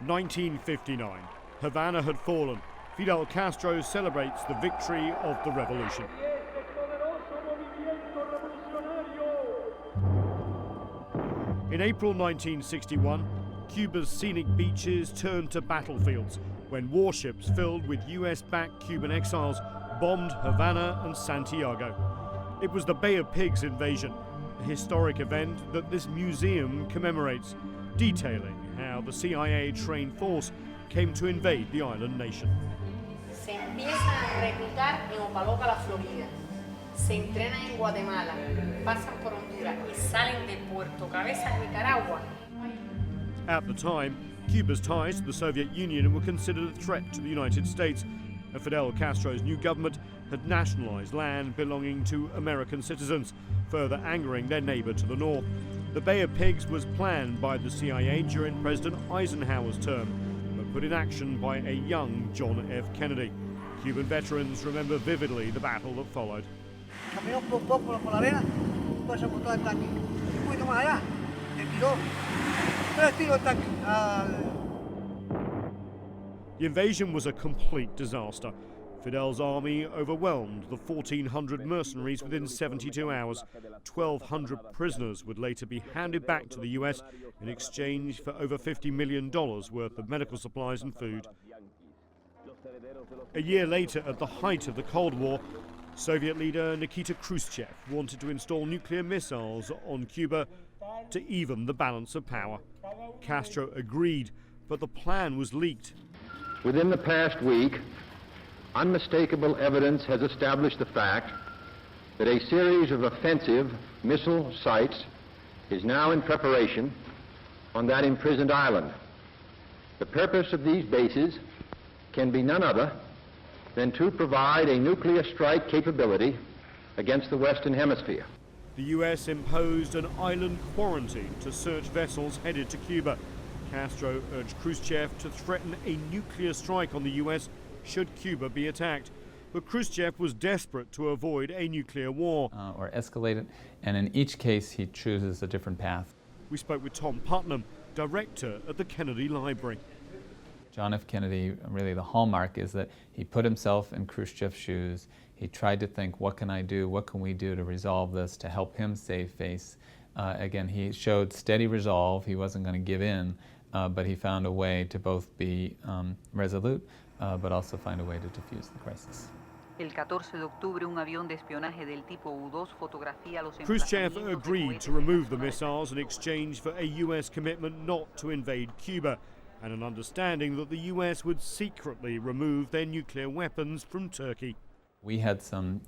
1959. Havana had fallen. Fidel Castro celebrates the victory of the revolution. In April 1961, Cuba's scenic beaches turned to battlefields when warships filled with US-backed Cuban exiles bombed Havana and Santiago. It was the Bay of Pigs invasion, a historic event that this museum commemorates, detailing how the CIA-trained force came to invade the island nation. Se empiezan a reclutar en Opaloca, la Florida. Se entrenan en Guatemala, pasan por Honduras y salen de Puerto Cabezas, Nicaragua. At the time, Cuba's ties to the Soviet Union were considered a threat to the United States, and Fidel Castro's new government had nationalized land belonging to American citizens, further angering their neighbor to the north. The Bay of Pigs was planned by the CIA during President Eisenhower's term, but put in action by a young John F. Kennedy. Cuban veterans remember vividly the battle that followed. The invasion was a complete disaster. Fidel's army overwhelmed the 1,400 mercenaries within 72 hours. 1,200 prisoners would later be handed back to the US in exchange for over $50 million worth of medical supplies and food. A year later, at the height of the Cold War, Soviet leader Nikita Khrushchev wanted to install nuclear missiles on Cuba to even the balance of power. Castro agreed, but the plan was leaked. Within the past week, unmistakable evidence has established the fact that a series of offensive missile sites is now in preparation on that imprisoned island. The purpose of these bases can be none other than to provide a nuclear strike capability against the Western Hemisphere. The US imposed an island quarantine to search vessels headed to Cuba. Castro urged Khrushchev to threaten a nuclear strike on the US should Cuba be attacked. But Khrushchev was desperate to avoid a nuclear war. Or escalate it, and in each case he chooses a different path. We spoke with Tom Putnam, director at the Kennedy Library. John F. Kennedy, really the hallmark is that he put himself in Khrushchev's shoes. He tried to think, what can I do, what can we do to resolve this, to help him save face. Again, he showed steady resolve. He wasn't going to give in, but he found a way to both be resolute, but also find a way to defuse the crisis. Khrushchev agreed to remove the missiles in exchange for a US commitment not to invade Cuba, and an understanding that the US would secretly remove their nuclear weapons from Turkey. We had some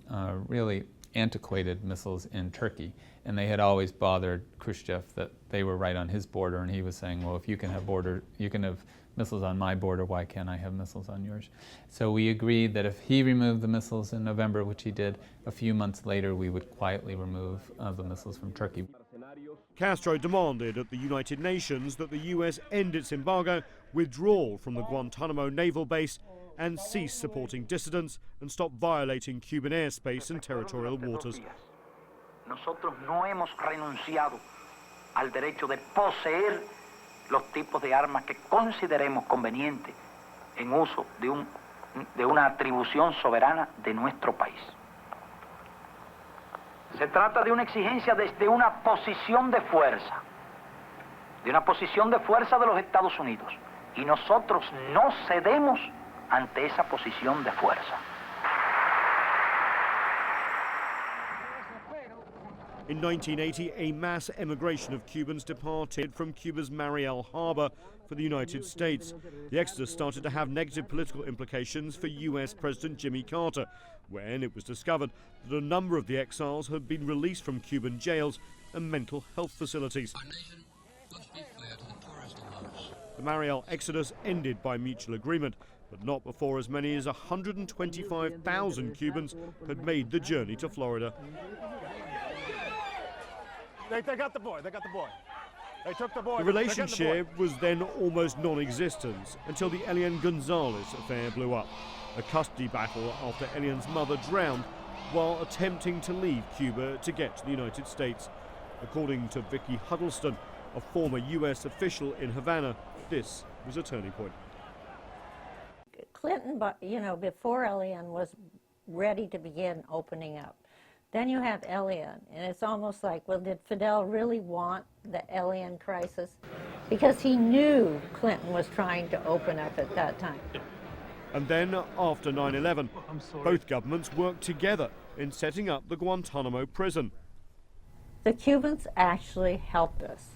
really antiquated missiles in Turkey, and they had always bothered Khrushchev that they were right on his border, and he was saying, well, if you can have missiles on my border, why can't I have missiles on yours? So we agreed that if he removed the missiles in November, which he did, a few months later we would quietly remove the missiles from Turkey. Castro demanded at the United Nations that the US end its embargo, withdraw from the Guantanamo naval base, and cease supporting dissidents and stop violating Cuban airspace and territorial waters. Nosotros no hemos renunciado al derecho de poseer los tipos de armas que consideremos convenientes en uso de una atribución soberana de nuestro país. Se trata de una exigencia desde una posición de fuerza de los Estados Unidos, y nosotros no cedemos ante esa posición de fuerza. In 1980, a mass emigration of Cubans departed from Cuba's Mariel Harbor for the United States. The exodus started to have negative political implications for US President Jimmy Carter, when it was discovered that a number of the exiles had been released from Cuban jails and mental health facilities. The Mariel exodus ended by mutual agreement, but not before as many as 125,000 Cubans had made the journey to Florida. They got the boy. They took the boy. The relationship was then almost non-existent until the Elian Gonzalez affair blew up. A custody battle after Elian's mother drowned while attempting to leave Cuba to get to the United States. According to Vicky Huddleston, a former US official in Havana, this was a turning point. Clinton, before Elian was ready to begin opening up. Then you have Elian, and it's almost like, well, did Fidel really want the Elian crisis? Because he knew Clinton was trying to open up at that time. And then, after 9/11, both governments worked together in setting up the Guantanamo prison. The Cubans actually helped us.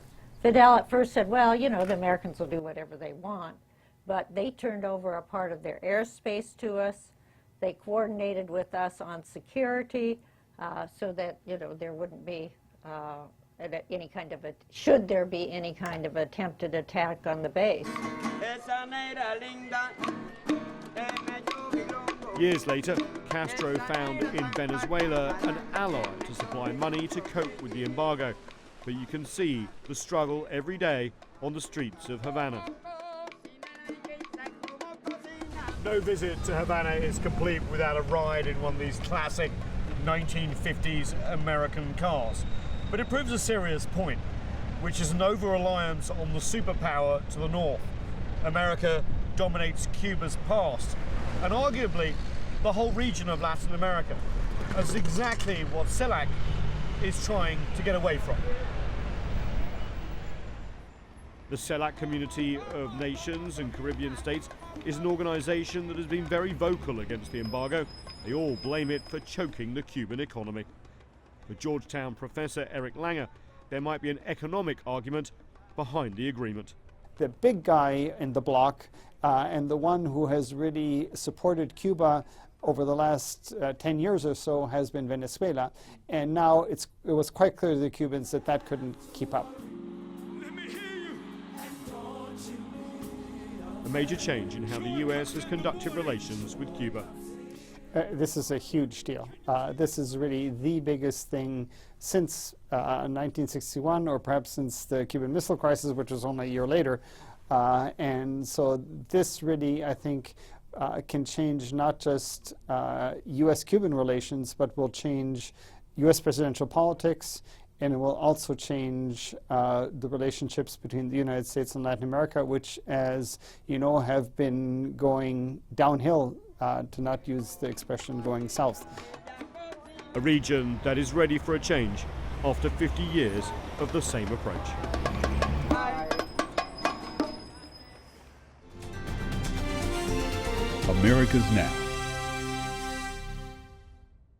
Fidel at first said, well, the Americans will do whatever they want, but they turned over a part of their airspace to us. They coordinated with us on security so that, there wouldn't be any kind of should there be any kind of attempted attack on the base. Years later, Castro found in Venezuela an ally to supply money to cope with the embargo. But you can see the struggle every day on the streets of Havana. No visit to Havana is complete without a ride in one of these classic 1950s American cars. But it proves a serious point, which is an over-reliance on the superpower to the north. America dominates Cuba's past, and arguably the whole region of Latin America. That's exactly what CELAC is trying to get away from. The CELAC Community of Nations and Caribbean States is an organization that has been very vocal against the embargo. They all blame it for choking the Cuban economy. For Georgetown professor Eric Langer, there might be an economic argument behind the agreement. The big guy in the bloc and the one who has really supported Cuba over the last 10 years or so has been Venezuela, and now it was quite clear to the Cubans that that couldn't keep up. A major change in how the US has conducted relations with Cuba. This is a huge deal. This is really the biggest thing since 1961, or perhaps since the Cuban Missile Crisis, which was only a year later. And so this really, I think, can change not just US-Cuban relations, but will change US presidential politics, and it will also change the relationships between the United States and Latin America, which, as you know, have been going downhill, to not use the expression going south. A region that is ready for a change after 50 years of the same approach. America's Now